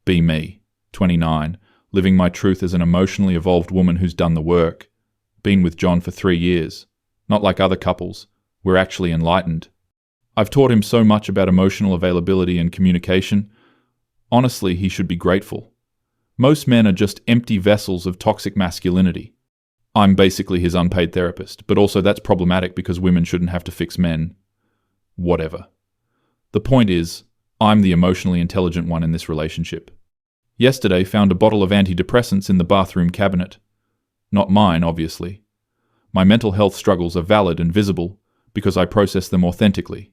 Be me, 29, living my truth as an emotionally evolved woman who's done the work. Been with John for 3 years. Not like other couples. We're actually enlightened. I've taught him so much about emotional availability and communication. Honestly, he should be grateful. Most men are just empty vessels of toxic masculinity. I'm basically his unpaid therapist, but also that's problematic because women shouldn't have to fix men. Whatever. The point is, I'm the emotionally intelligent one in this relationship. Yesterday, found a bottle of antidepressants in the bathroom cabinet. Not mine, obviously. My mental health struggles are valid and visible because I process them authentically.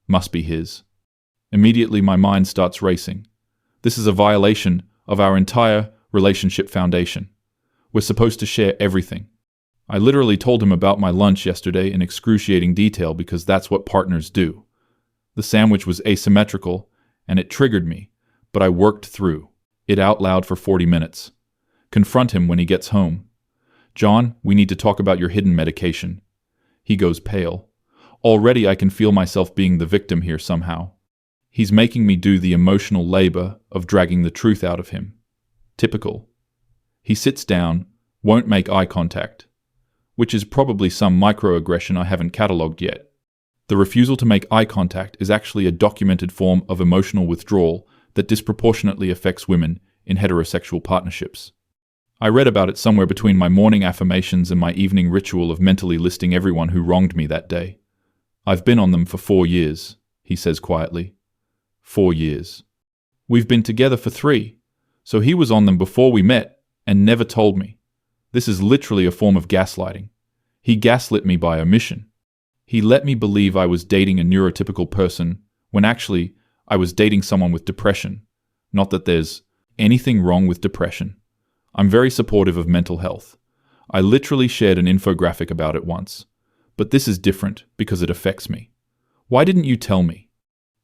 Must be his. Immediately my mind starts racing. This is a violation of our entire relationship foundation. We're supposed to share everything. I literally told him about my lunch yesterday in excruciating detail because that's what partners do. The sandwich was asymmetrical and it triggered me, but I worked through it out loud for 40 minutes. Confront him when he gets home. John, we need to talk about your hidden medication. He goes pale. Already I can feel myself being the victim here somehow. He's making me do the emotional labor of dragging the truth out of him. Typical. He sits down, won't make eye contact, which is probably some microaggression I haven't catalogued yet. The refusal to make eye contact is actually a documented form of emotional withdrawal that disproportionately affects women in heterosexual partnerships. I read about it somewhere between my morning affirmations and my evening ritual of mentally listing everyone who wronged me that day. I've been on them for 4 years, he says quietly. 4 years. We've been together for 3, so he was on them before we met and never told me. This is literally a form of gaslighting. He gaslit me by omission. He let me believe I was dating a neurotypical person when actually I was dating someone with depression. Not that there's anything wrong with depression. I'm very supportive of mental health. I literally shared an infographic about it once. But this is different because it affects me. Why didn't you tell me?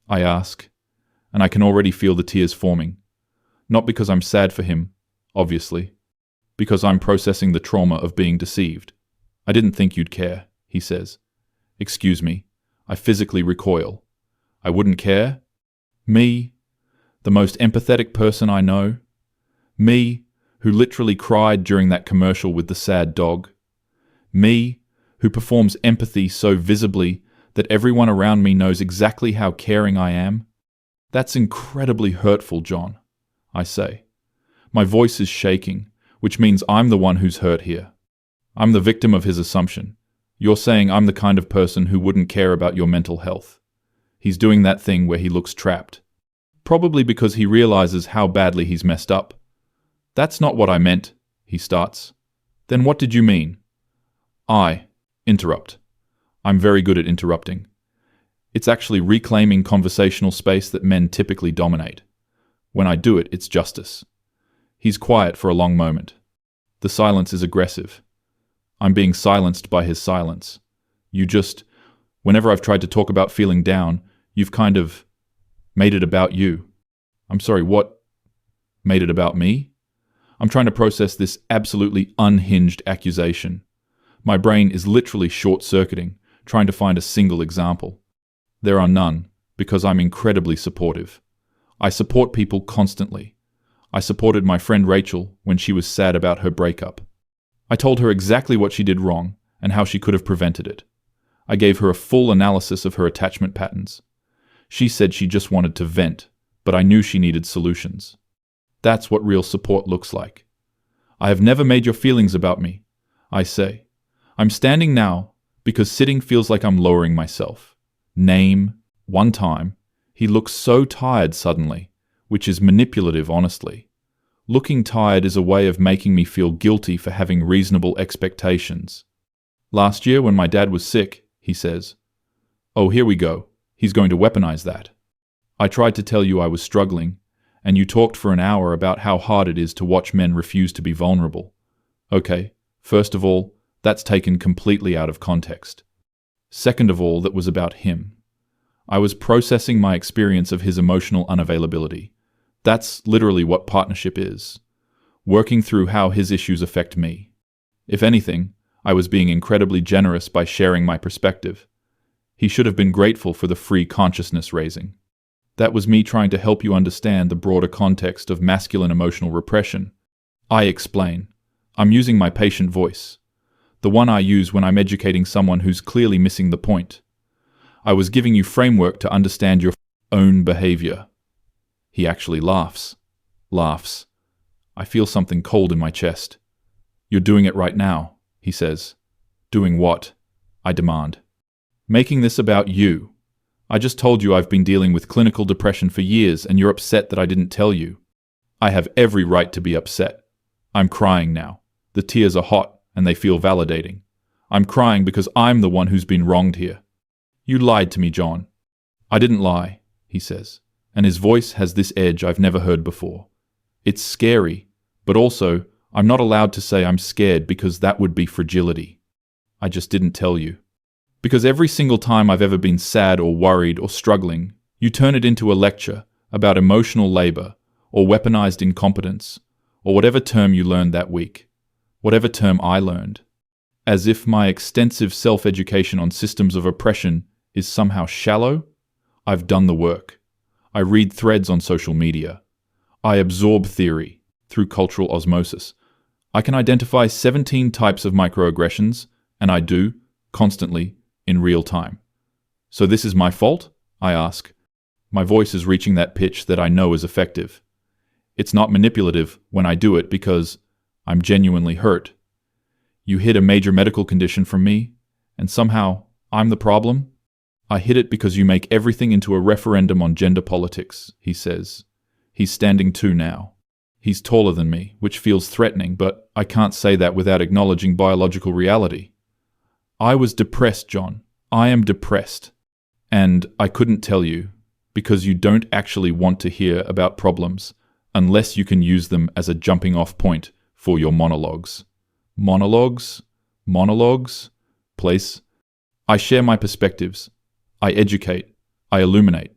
I ask, and I can already feel the tears forming. Not because I'm sad for him, obviously. Because I'm processing the trauma of being deceived. I didn't think you'd care, he says. Excuse me. I physically recoil. I wouldn't care? Me, the most empathetic person I know? Me, who literally cried during that commercial with the sad dog? Me, who performs empathy so visibly that everyone around me knows exactly how caring I am? That's incredibly hurtful, John, I say. My voice is shaking, which means I'm the one who's hurt here. I'm the victim of his assumption. You're saying I'm the kind of person who wouldn't care about your mental health. He's doing that thing where he looks trapped. Probably because he realizes how badly he's messed up. That's not what I meant, he starts. Then what did you mean? I interrupt. I'm very good at interrupting. It's actually reclaiming conversational space that men typically dominate. When I do it, it's justice. He's quiet for a long moment. The silence is aggressive. I'm being silenced by his silence. Whenever I've tried to talk about feeling down, you've kind of made it about you. I'm sorry, what? Made it about me? I'm trying to process this absolutely unhinged accusation. My brain is literally short-circuiting, trying to find a single example. There are none, because I'm incredibly supportive. I support people constantly. I supported my friend Rachel when she was sad about her breakup. I told her exactly what she did wrong and how she could have prevented it. I gave her a full analysis of her attachment patterns. She said she just wanted to vent, but I knew she needed solutions. That's what real support looks like. I have never made your feelings about me, I say. I'm standing now because sitting feels like I'm lowering myself. Name, one time, he looks so tired suddenly, which is manipulative, honestly. Looking tired is a way of making me feel guilty for having reasonable expectations. Last year when my dad was sick, he says. Oh, here we go. He's going to weaponize that. I tried to tell you I was struggling, and you talked for an hour about how hard it is to watch men refuse to be vulnerable. Okay, first of all, that's taken completely out of context. Second of all, that was about him. I was processing my experience of his emotional unavailability. That's literally what partnership is. Working through how his issues affect me. If anything, I was being incredibly generous by sharing my perspective. He should have been grateful for the free consciousness raising. That was me trying to help you understand the broader context of masculine emotional repression. I explain. I'm using my patient voice, the one I use when I'm educating someone who's clearly missing the point. I was giving you framework to understand your own behavior. He actually laughs. Laughs. I feel something cold in my chest. You're doing it right now, he says. Doing what? I demand. Making this about you. I just told you I've been dealing with clinical depression for years and you're upset that I didn't tell you. I have every right to be upset. I'm crying now. The tears are hot and they feel validating. I'm crying because I'm the one who's been wronged here. You lied to me, John. I didn't lie, he says, and his voice has this edge I've never heard before. It's scary, but also I'm not allowed to say I'm scared because that would be fragility. I just didn't tell you. Because every single time I've ever been sad or worried or struggling, you turn it into a lecture about emotional labor or weaponized incompetence or whatever term you learned that week, whatever term I learned, as if my extensive self-education on systems of oppression is somehow shallow. I've done the work. I read threads on social media. I absorb theory through cultural osmosis. I can identify 17 types of microaggressions, and I do, constantly, in real time. So this is my fault? I ask. My voice is reaching that pitch that I know is effective. It's not manipulative when I do it because I'm genuinely hurt. You hid a major medical condition from me, and somehow I'm the problem? I hid it because you make everything into a referendum on gender politics, he says. He's standing too now. He's taller than me, which feels threatening, but I can't say that without acknowledging biological reality. I was depressed, John. I am depressed. And I couldn't tell you, because you don't actually want to hear about problems unless you can use them as a jumping-off point for your monologues. Monologues? Monologues? Place? I share my perspectives. I educate. I illuminate.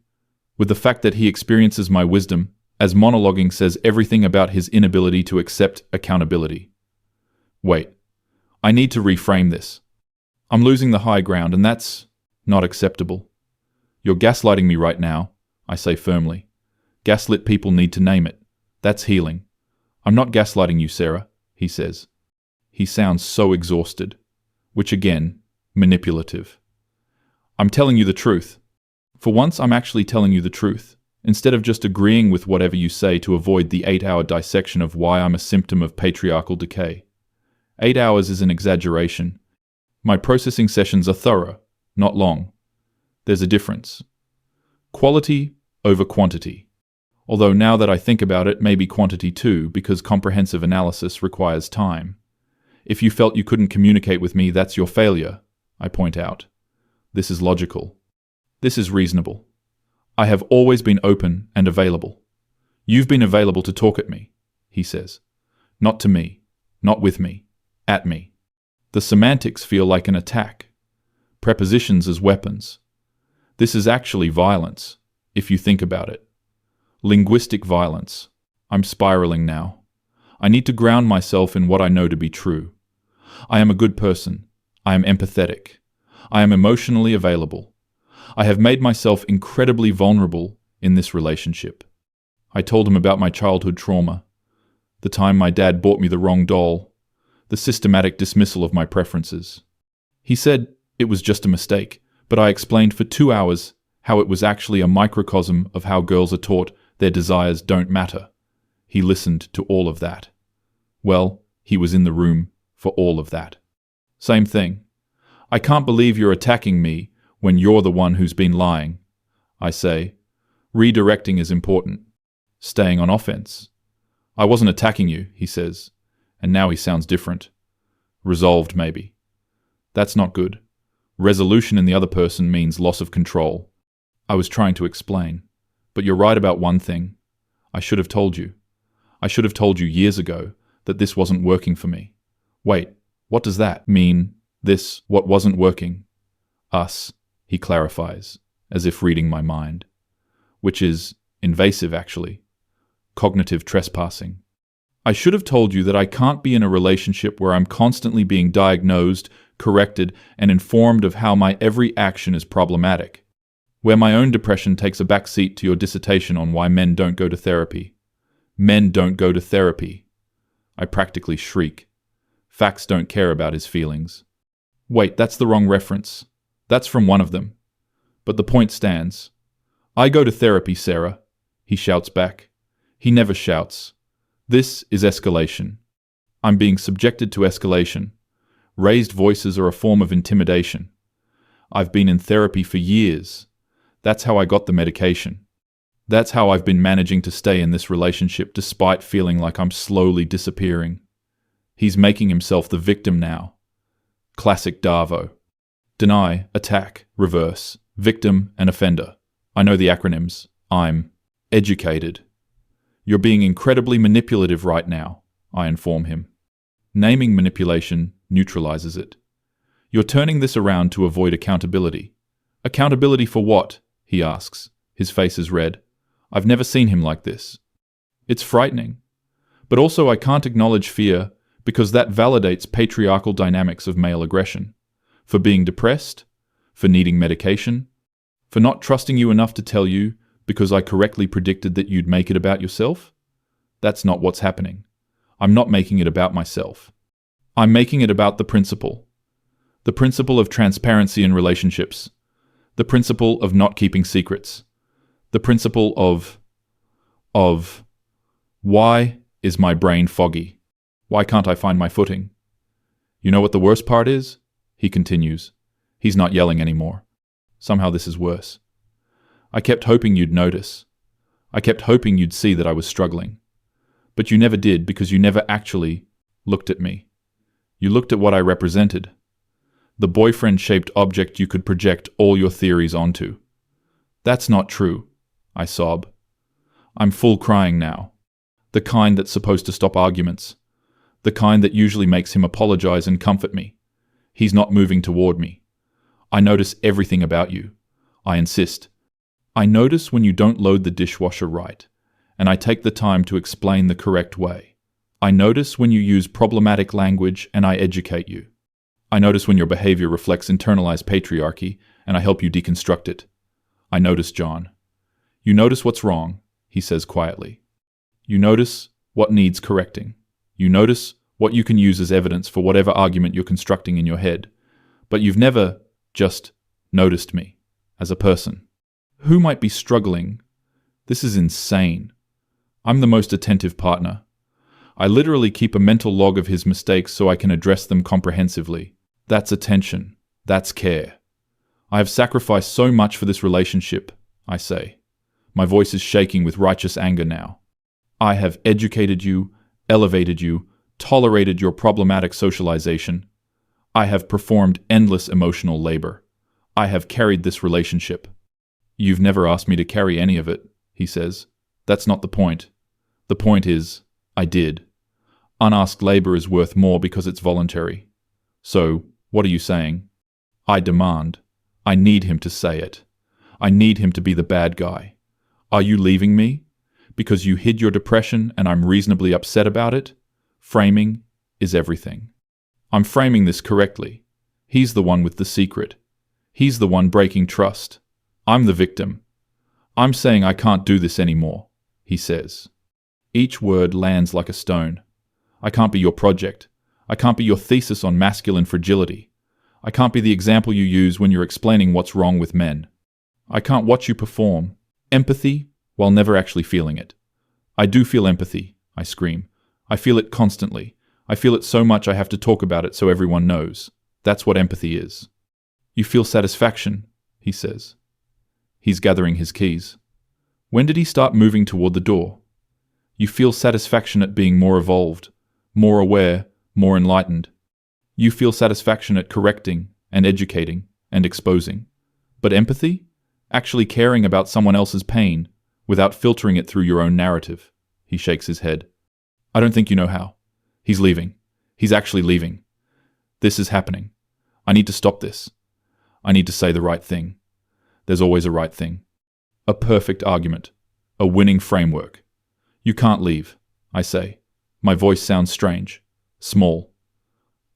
With the fact that he experiences my wisdom, as monologuing says everything about his inability to accept accountability. Wait. I need to reframe this. I'm losing the high ground, and that's not acceptable. You're gaslighting me right now, I say firmly. Gaslit people need to name it. That's healing. I'm not gaslighting you, Sarah, he says. He sounds so exhausted, which again, manipulative. I'm telling you the truth. For once, I'm actually telling you the truth, instead of just agreeing with whatever you say to avoid the 8-hour dissection of why I'm a symptom of patriarchal decay. 8 hours is an exaggeration. My processing sessions are thorough, not long. There's a difference. Quality over quantity. Although now that I think about it, maybe quantity too, because comprehensive analysis requires time. If you felt you couldn't communicate with me, that's your failure, I point out. This is logical. This is reasonable. I have always been open and available. You've been available to talk at me, he says. Not to me, not with me, at me. The semantics feel like an attack. Prepositions as weapons. This is actually violence, if you think about it. Linguistic violence. I'm spiraling now. I need to ground myself in what I know to be true. I am a good person. I am empathetic. I am emotionally available. I have made myself incredibly vulnerable in this relationship. I told him about my childhood trauma, the time my dad bought me the wrong doll, the systematic dismissal of my preferences. He said it was just a mistake, but I explained for 2 hours how it was actually a microcosm of how girls are taught their desires don't matter. He listened to all of that. Well, he was in the room for all of that. Same thing. I can't believe you're attacking me when you're the one who's been lying. I say, redirecting is important. Staying on offense. I wasn't attacking you, he says, and now he sounds different. Resolved, maybe. That's not good. Resolution in the other person means loss of control. I was trying to explain. But you're right about one thing. I should have told you. I should have told you years ago that this wasn't working for me. Wait, what does that mean? This, what wasn't working? Us, he clarifies, as if reading my mind. Which is invasive, actually. Cognitive trespassing. I should have told you that I can't be in a relationship where I'm constantly being diagnosed, corrected, and informed of how my every action is problematic. where my own depression takes a back seat to your dissertation on why men don't go to therapy. Men don't go to therapy. I practically shriek. Facts don't care about his feelings. Wait, that's the wrong reference. That's from one of them. But the point stands. I go to therapy, Sarah, he shouts back. He never shouts. This is escalation. I'm being subjected to escalation. Raised voices are a form of intimidation. I've been in therapy for years. That's how I got the medication. That's how I've been managing to stay in this relationship despite feeling like I'm slowly disappearing. He's making himself the victim now. Classic Darvo. Deny, attack, reverse, victim, and offender. I know the acronyms. I'm educated. You're being incredibly manipulative right now, I inform him. Naming manipulation neutralizes it. You're turning this around to avoid accountability. Accountability for what? He asks. His face is red. I've never seen him like this. It's frightening. But also I can't acknowledge fear because that validates patriarchal dynamics of male aggression. For being depressed, for needing medication, for not trusting you enough to tell you because I correctly predicted that you'd make it about yourself? That's not what's happening. I'm not making it about myself. I'm making it about the principle. The principle of transparency in relationships. The principle of not keeping secrets. The principle of why is my brain foggy? Why can't I find my footing? You know what the worst part is? He continues. He's not yelling anymore. Somehow this is worse. I kept hoping you'd notice. I kept hoping you'd see that I was struggling. But you never did because you never actually looked at me. You looked at what I represented. The boyfriend-shaped object you could project all your theories onto. That's not true, I sob. I'm full crying now. The kind that's supposed to stop arguments. The kind that usually makes him apologize and comfort me. He's not moving toward me. I notice everything about you. I insist. I notice when you don't load the dishwasher right, and I take the time to explain the correct way. I notice when you use problematic language and I educate you. I notice when your behavior reflects internalized patriarchy and I help you deconstruct it. I notice, John. You notice what's wrong, he says quietly. You notice what needs correcting. You notice what you can use as evidence for whatever argument you're constructing in your head. But you've never just noticed me as a person. Who might be struggling? This is insane. I'm the most attentive partner. I literally keep a mental log of his mistakes so I can address them comprehensively. That's attention. That's care. I have sacrificed so much for this relationship, I say. My voice is shaking with righteous anger now. I have educated you, elevated you, tolerated your problematic socialization. I have performed endless emotional labor. I have carried this relationship. You've never asked me to carry any of it, he says. That's not the point. The point is, I did. Unasked labor is worth more because it's voluntary. So, what are you saying? I demand. I need him to say it. I need him to be the bad guy. Are you leaving me? Because you hid your depression and I'm reasonably upset about it? Framing is everything. I'm framing this correctly. He's the one with the secret. He's the one breaking trust. I'm the victim. I'm saying I can't do this anymore, he says. Each word lands like a stone. I can't be your project. I can't be your thesis on masculine fragility. I can't be the example you use when you're explaining what's wrong with men. I can't watch you perform empathy while never actually feeling it. I do feel empathy, I scream. I feel it constantly. I feel it so much I have to talk about it so everyone knows. That's what empathy is. You feel satisfaction, he says. He's gathering his keys. When did he start moving toward the door? You feel satisfaction at being more evolved, more aware, more enlightened. You feel satisfaction at correcting and educating and exposing. But empathy? Actually caring about someone else's pain without filtering it through your own narrative. He shakes his head. I don't think you know how. He's leaving. He's actually leaving. This is happening. I need to stop this. I need to say the right thing. There's always a right thing. A perfect argument. A winning framework. You can't leave, I say. My voice sounds strange. Small.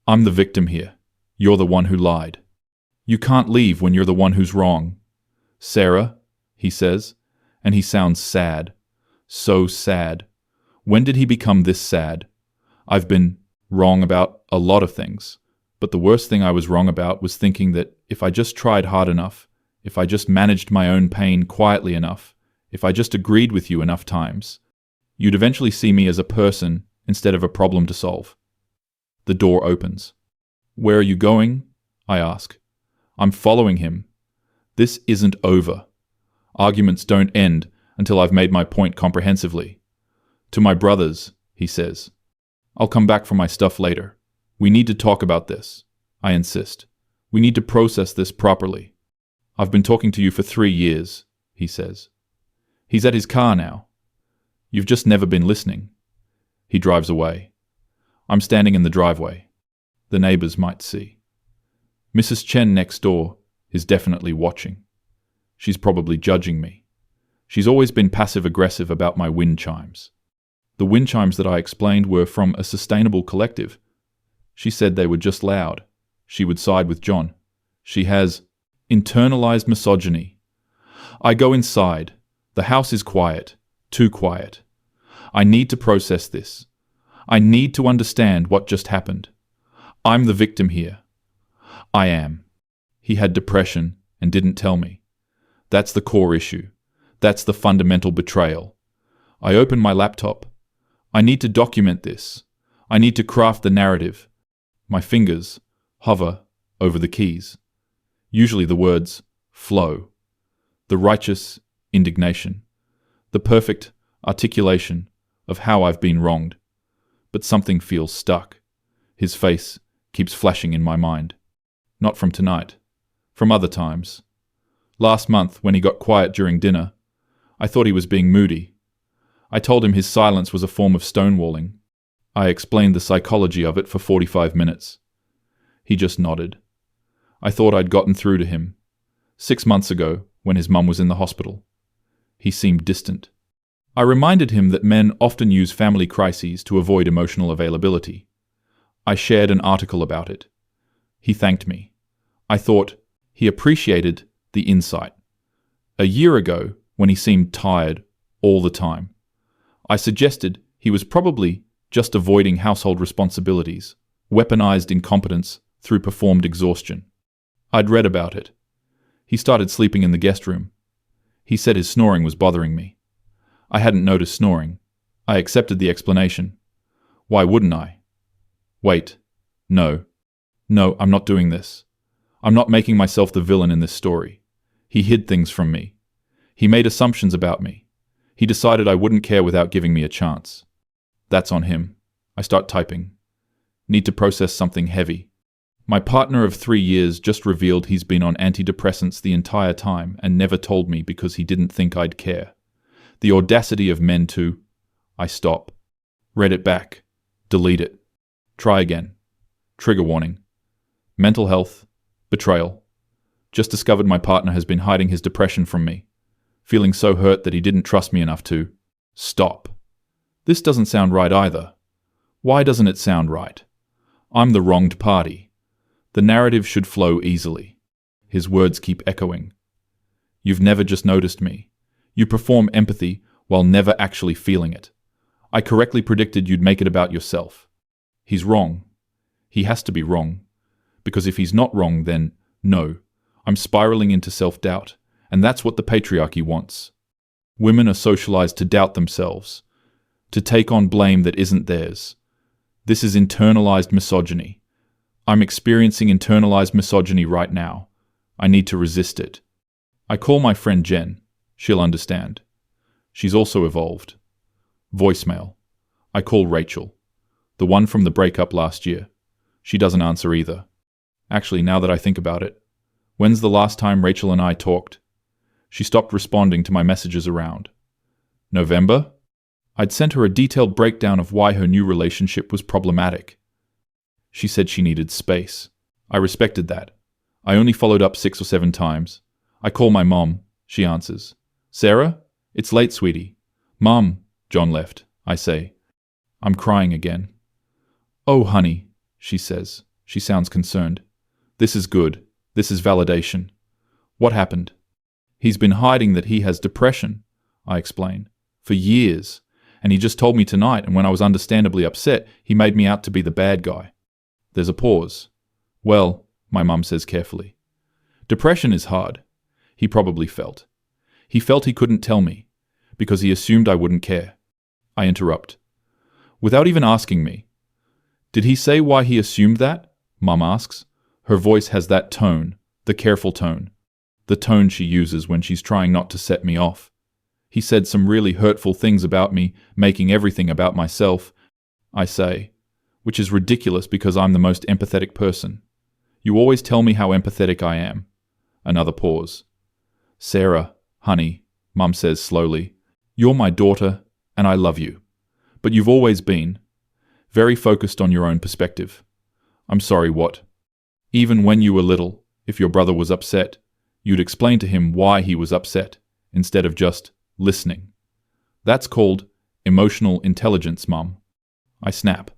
I'm the victim here. You're the one who lied. You can't leave when you're the one who's wrong. Sarah, he says, and he sounds sad. So sad. When did he become this sad? I've been wrong about a lot of things, but the worst thing I was wrong about was thinking that if I just tried hard enough, if I just managed my own pain quietly enough, if I just agreed with you enough times, you'd eventually see me as a person instead of a problem to solve. The door opens. Where are you going? I ask. I'm following him. This isn't over. Arguments don't end until I've made my point comprehensively. To my brothers, he says. I'll come back for my stuff later. We need to talk about this, I insist. We need to process this properly. I've been talking to you for 3 years, he says. He's at his car now. You've just never been listening. He drives away. I'm standing in the driveway. The neighbors might see. Mrs. Chen next door is definitely watching. She's probably judging me. She's always been passive-aggressive about my wind chimes. The wind chimes that I explained were from a sustainable collective. She said they were just loud. She would side with John. She has internalized misogyny. I go inside. The house is quiet. Too quiet. I need to process this. I need to understand what just happened. I'm the victim here. I am. He had depression and didn't tell me. That's the core issue. That's the fundamental betrayal. I open my laptop. I need to document this. I need to craft the narrative. My fingers hover over the keys. Usually the words flow. The righteous indignation. The perfect articulation of how I've been wronged. But something feels stuck. His face keeps flashing in my mind. Not from tonight. From other times. Last month, when he got quiet during dinner, I thought he was being moody. I told him his silence was a form of stonewalling. I explained the psychology of it for 45 minutes. He just nodded. I thought I'd gotten through to him. 6 months ago, when his mum was in the hospital. He seemed distant. I reminded him that men often use family crises to avoid emotional availability. I shared an article about it. He thanked me. I thought he appreciated the insight. A year ago, when he seemed tired all the time, I suggested he was probably just avoiding household responsibilities, weaponized incompetence through performed exhaustion. I'd read about it. He started sleeping in the guest room. He said his snoring was bothering me. I hadn't noticed snoring. I accepted the explanation. Why wouldn't I? Wait. No. No, I'm not doing this. I'm not making myself the villain in this story. He hid things from me. He made assumptions about me. He decided I wouldn't care without giving me a chance. That's on him. I start typing. Need to process something heavy. My partner of 3 years just revealed he's been on antidepressants the entire time and never told me because he didn't think I'd care. The audacity of men to... I stop. Read it back. Delete it. Try again. Trigger warning. Mental health. Betrayal. Just discovered my partner has been hiding his depression from me. Feeling so hurt that he didn't trust me enough to... Stop. This doesn't sound right either. Why doesn't it sound right? I'm the wronged party. The narrative should flow easily. His words keep echoing. You've never just noticed me. You perform empathy while never actually feeling it. I correctly predicted you'd make it about yourself. He's wrong. He has to be wrong. Because if he's not wrong, then no. I'm spiraling into self-doubt, and that's what the patriarchy wants. Women are socialized to doubt themselves, to take on blame that isn't theirs. This is internalized misogyny. I'm experiencing internalized misogyny right now. I need to resist it. I call my friend Jen. She'll understand. She's also evolved. Voicemail. I call Rachel, the one from the breakup last year. She doesn't answer either. Actually, now that I think about it, when's the last time Rachel and I talked? She stopped responding to my messages around. November? I'd sent her a detailed breakdown of why her new relationship was problematic. She said she needed space. I respected that. I only followed up 6 or 7 times. I call my mom. She answers. Sarah? It's late, sweetie. Mom, John left, I say. I'm crying again. Oh, honey, she says. She sounds concerned. This is good. This is validation. What happened? He's been hiding that he has depression, I explain, for years, and he just told me tonight, and when I was understandably upset, he made me out to be the bad guy. There's a pause. Well, my mum says carefully, depression is hard. He probably felt. He felt he couldn't tell me, because he assumed I wouldn't care. I interrupt. Without even asking me. Did he say why he assumed that? Mum asks. Her voice has that tone, the careful tone. The tone she uses when she's trying not to set me off. He said some really hurtful things about me, making everything about myself, I say, which is ridiculous because I'm the most empathetic person. You always tell me how empathetic I am. Another pause. Sarah, honey, Mum says slowly, you're my daughter, and I love you. But you've always been very focused on your own perspective. I'm sorry, what? Even when you were little, if your brother was upset, you'd explain to him why he was upset, instead of just listening. That's called emotional intelligence, Mum. I snap.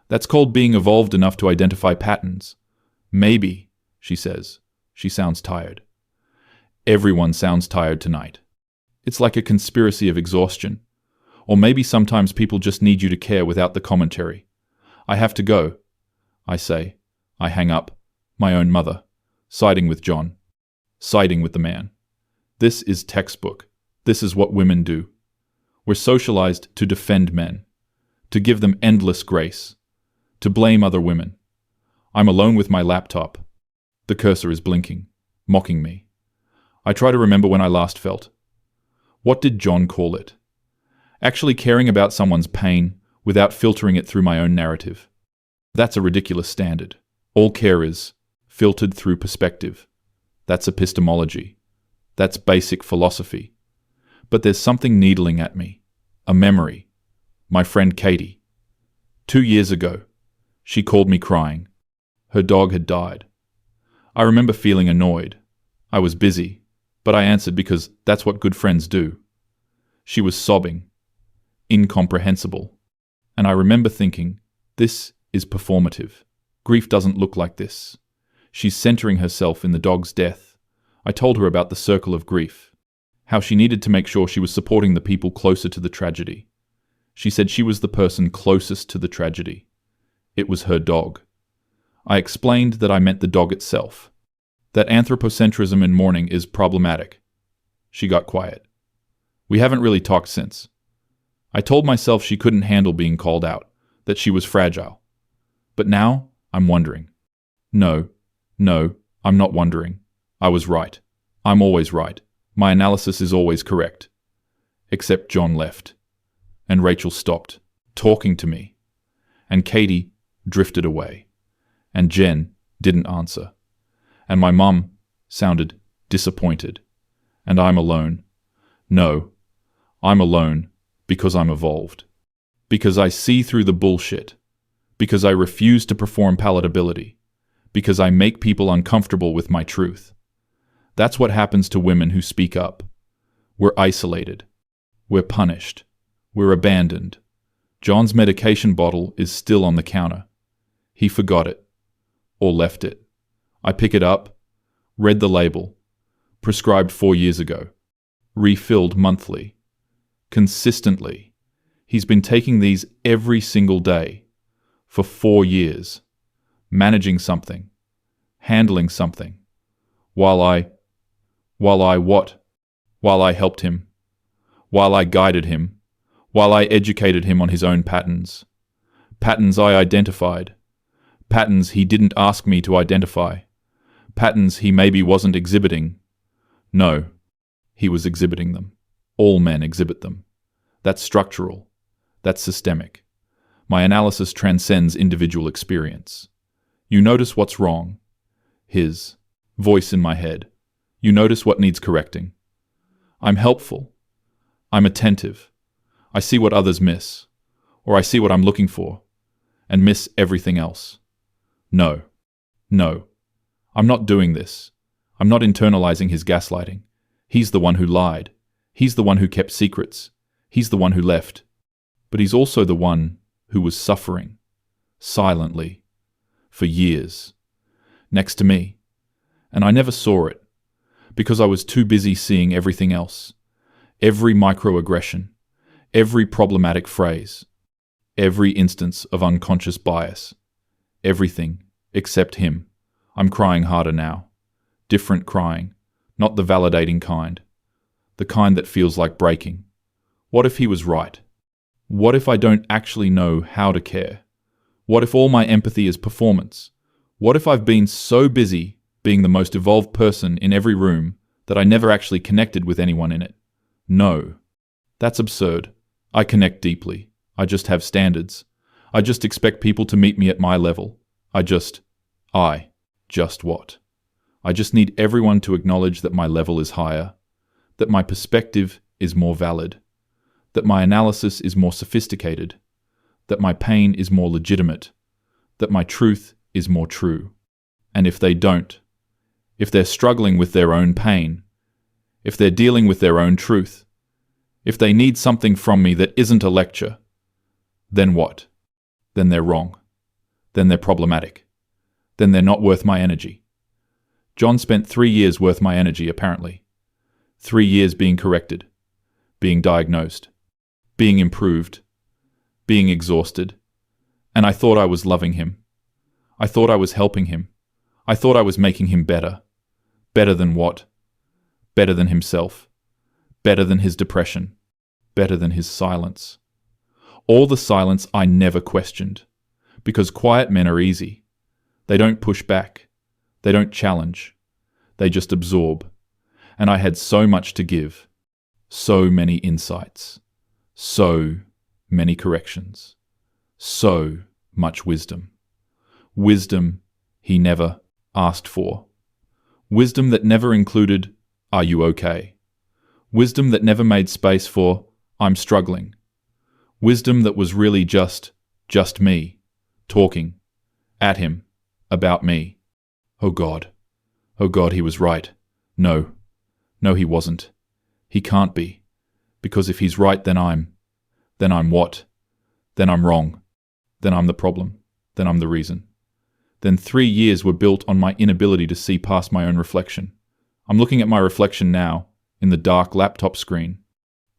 That's called being evolved enough to identify patterns. Maybe, she says. She sounds tired. Everyone sounds tired tonight. It's like a conspiracy of exhaustion. Or maybe sometimes people just need you to care without the commentary. I have to go, I say. I hang up. My own mother. Siding with John. Siding with the man. This is textbook. This is what women do. We're socialized to defend men, to give them endless grace, to blame other women. I'm alone with my laptop. The cursor is blinking, mocking me. I try to remember when I last felt. What did John call it? Actually caring about someone's pain without filtering it through my own narrative. That's a ridiculous standard. All care is filtered through perspective. That's epistemology. That's basic philosophy. But there's something needling at me. A memory. My friend Katie. 2 years ago, she called me crying. Her dog had died. I remember feeling annoyed. I was busy, but I answered because that's what good friends do. She was sobbing. Incomprehensible. And I remember thinking, this is performative. Grief doesn't look like this. She's centering herself in the dog's death. I told her about the circle of grief, how she needed to make sure she was supporting the people closer to the tragedy. She said she was the person closest to the tragedy. It was her dog. I explained that I meant the dog itself, that anthropocentrism in mourning is problematic. She got quiet. We haven't really talked since. I told myself she couldn't handle being called out, that she was fragile. But now, I'm wondering. No, I'm not wondering. I was right. I'm always right. My analysis is always correct. Except John left. And Rachel stopped, talking to me. And Katie drifted away. And Jen didn't answer. And my mum sounded disappointed. And I'm alone. No, I'm alone because I'm evolved. Because I see through the bullshit. Because I refuse to perform palatability. Because I make people uncomfortable with my truth. That's what happens to women who speak up. We're isolated. We're punished. We're abandoned. John's medication bottle is still on the counter. He forgot it. Or left it. I pick it up, read the label. Prescribed 4 years ago. Refilled monthly. Consistently. He's been taking these every single day. For 4 years. Managing something. Handling something. While I helped him. While I guided him. While I educated him on his own patterns. Patterns I identified. Patterns he didn't ask me to identify. Patterns he maybe wasn't exhibiting. No, he was exhibiting them. All men exhibit them. That's structural. That's systemic. My analysis transcends individual experience. You notice what's wrong. His voice in my head. You notice what needs correcting. I'm helpful. I'm attentive. I see what others miss. Or I see what I'm looking for. And miss everything else. No. I'm not doing this. I'm not internalizing his gaslighting. He's the one who lied. He's the one who kept secrets. He's the one who left. But he's also the one who was suffering. Silently. For years. Next to me. And I never saw it. because I was too busy seeing everything else. Every microaggression, every problematic phrase, every instance of unconscious bias. Everything except him. I'm crying harder now. Different crying, not the validating kind. The kind that feels like breaking. What if he was right? What if I don't actually know how to care? What if all my empathy is performance? What if I've been so busy being the most evolved person in every room that I never actually connected with anyone in it? No. That's absurd. I connect deeply. I just have standards. I just expect people to meet me at my level. I just what? I just need everyone to acknowledge that my level is higher, that my perspective is more valid, that my analysis is more sophisticated, that my pain is more legitimate, that my truth is more true. And if they don't, if they're struggling with their own pain, if they're dealing with their own truth, if they need something from me that isn't a lecture, then what? Then they're wrong. Then they're problematic. Then they're not worth my energy. John spent 3 years worth my energy, apparently. 3 years being corrected, being diagnosed, being improved, being exhausted. And I thought I was loving him. I thought I was helping him. I thought I was making him better. Better than what? Better than himself. Better than his depression. Better than his silence. All the silence I never questioned. Because quiet men are easy. They don't push back. They don't challenge. They just absorb. And I had so much to give. So many insights. So many corrections. So much wisdom. Wisdom he never asked for. Wisdom that never included, "Are you okay?" Wisdom that never made space for, "I'm struggling." Wisdom that was really just me, talking, at him, about me. Oh God, he was right. No, he wasn't. He can't be. Because if he's right, then I'm what? Then I'm wrong. Then I'm the problem. Then I'm the reason. Then 3 years were built on my inability to see past my own reflection. I'm looking at my reflection now, in the dark laptop screen.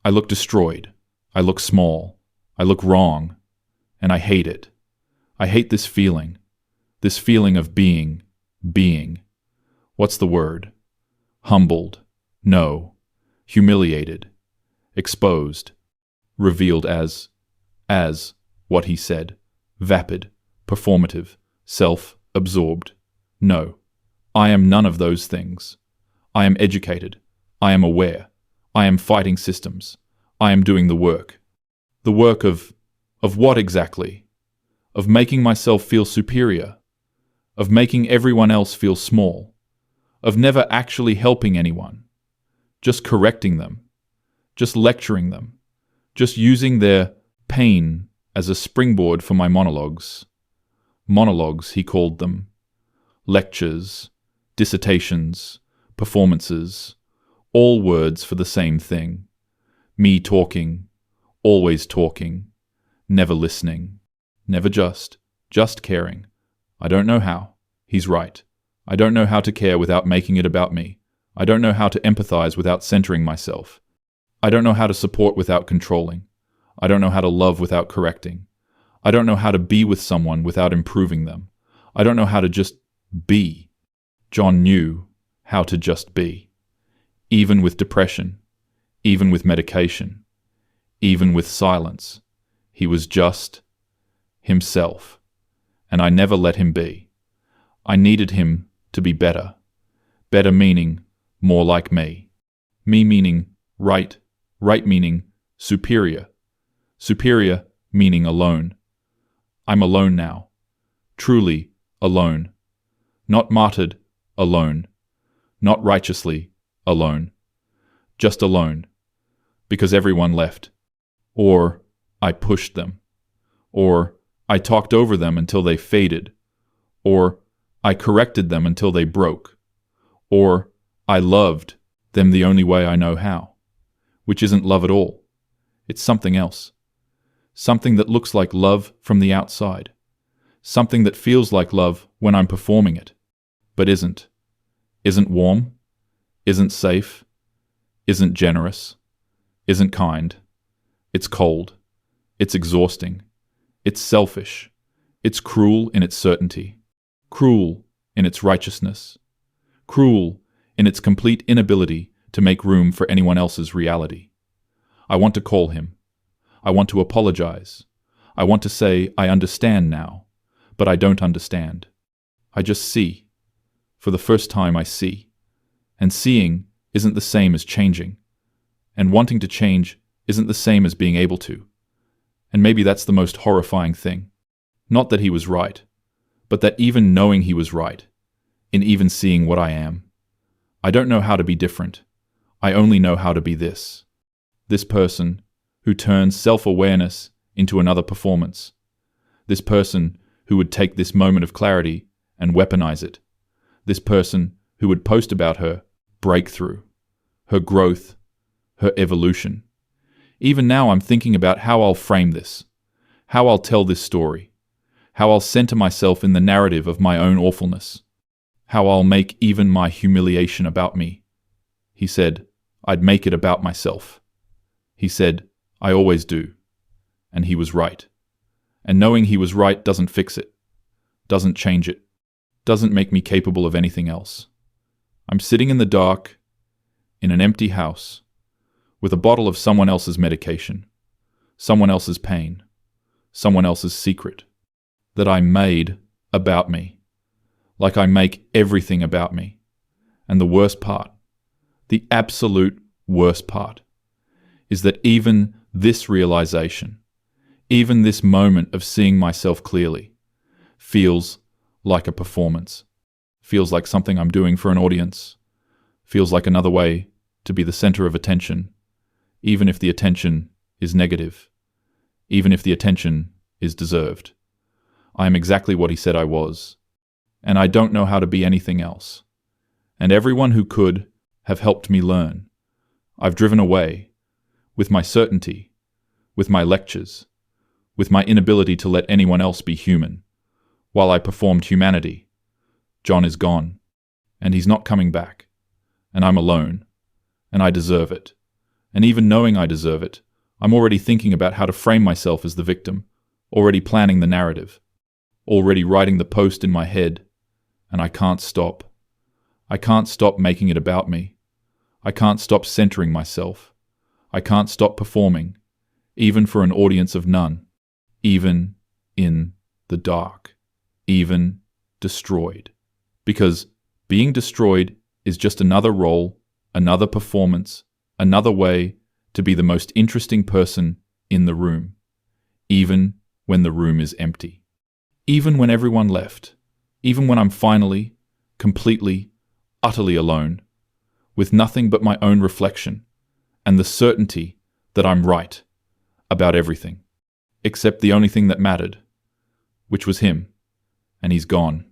I look destroyed. I look small. I look wrong. And I hate it. I hate this feeling of being. What's the word? Humbled. No. Humiliated. Exposed. Revealed as what he said. Vapid. Performative. Self-absorbed. No. I am none of those things. I am educated. I am aware. I am fighting systems. I am doing the work. The work of what exactly? Of making myself feel superior, of making everyone else feel small, of never actually helping anyone, just correcting them, just lecturing them, just using their pain as a springboard for my monologues. Monologues, he called them. Lectures, dissertations, performances, all words for the same thing. Me talking, always talking, never listening. Never just caring. I don't know how. He's right. I don't know how to care without making it about me. I don't know how to empathize without centering myself. I don't know how to support without controlling. I don't know how to love without correcting. I don't know how to be with someone without improving them. I don't know how to just be. John knew how to just be. Even with depression, even with medication, even with silence, he was just himself, and I never let him be. I needed him to be better. Better meaning more like me. Me meaning right meaning superior. Superior meaning alone. I'm alone now. Truly alone. Not martyred alone. Not righteously alone. Just alone. Because everyone left. Or I pushed them. Or I talked over them until they faded. Or I corrected them until they broke. Or I loved them the only way I know how. Which isn't love at all. It's something else. Something that looks like love from the outside. Something that feels like love when I'm performing it. But isn't. Isn't warm. isn't safe, isn't generous, isn't kind. It's cold. It's exhausting. It's selfish. It's cruel in its certainty. Cruel in its righteousness. Cruel in its complete inability to make room for anyone else's reality. I want to call him. I want to apologize. I want to say I understand now, but I don't understand. I just see. For the first time I see. And seeing isn't the same as changing. And wanting to change isn't the same as being able to. And maybe that's the most horrifying thing. Not that he was right, but that even knowing he was right, in even seeing what I am, I don't know how to be different. I only know how to be this. This person who turns self-awareness into another performance. This person who would take this moment of clarity and weaponize it. This person who would post about her breakthrough, her growth, her evolution. Even now I'm thinking about how I'll frame this, how I'll tell this story, how I'll center myself in the narrative of my own awfulness, how I'll make even my humiliation about me. He said, I'd make it about myself. He said, I always do. And he was right. And knowing he was right doesn't fix it, doesn't change it, doesn't make me capable of anything else. I'm sitting in the dark, in an empty house, with a bottle of someone else's medication, someone else's pain, someone else's secret, that I made about me, like I make everything about me. And the worst part, the absolute worst part, is that even this realization, even this moment of seeing myself clearly, feels like a performance, feels like something I'm doing for an audience, feels like another way to be the center of attention, even if the attention is negative, even if the attention is deserved. I am exactly what he said I was, and I don't know how to be anything else. And everyone who could have helped me learn, I've driven away, with my certainty, with my lectures, with my inability to let anyone else be human, while I performed humanity. John is gone, and he's not coming back, and I'm alone, and I deserve it. And even knowing I deserve it, I'm already thinking about how to frame myself as the victim, already planning the narrative, already writing the post in my head, and I can't stop. I can't stop making it about me. I can't stop centering myself. I can't stop performing, even for an audience of none, even in the dark, even destroyed. Because being destroyed is just another role, another performance, another way to be the most interesting person in the room, even when the room is empty. Even when everyone left, even when I'm finally, completely, utterly alone, with nothing but my own reflection and the certainty that I'm right about everything, except the only thing that mattered, which was him, and he's gone.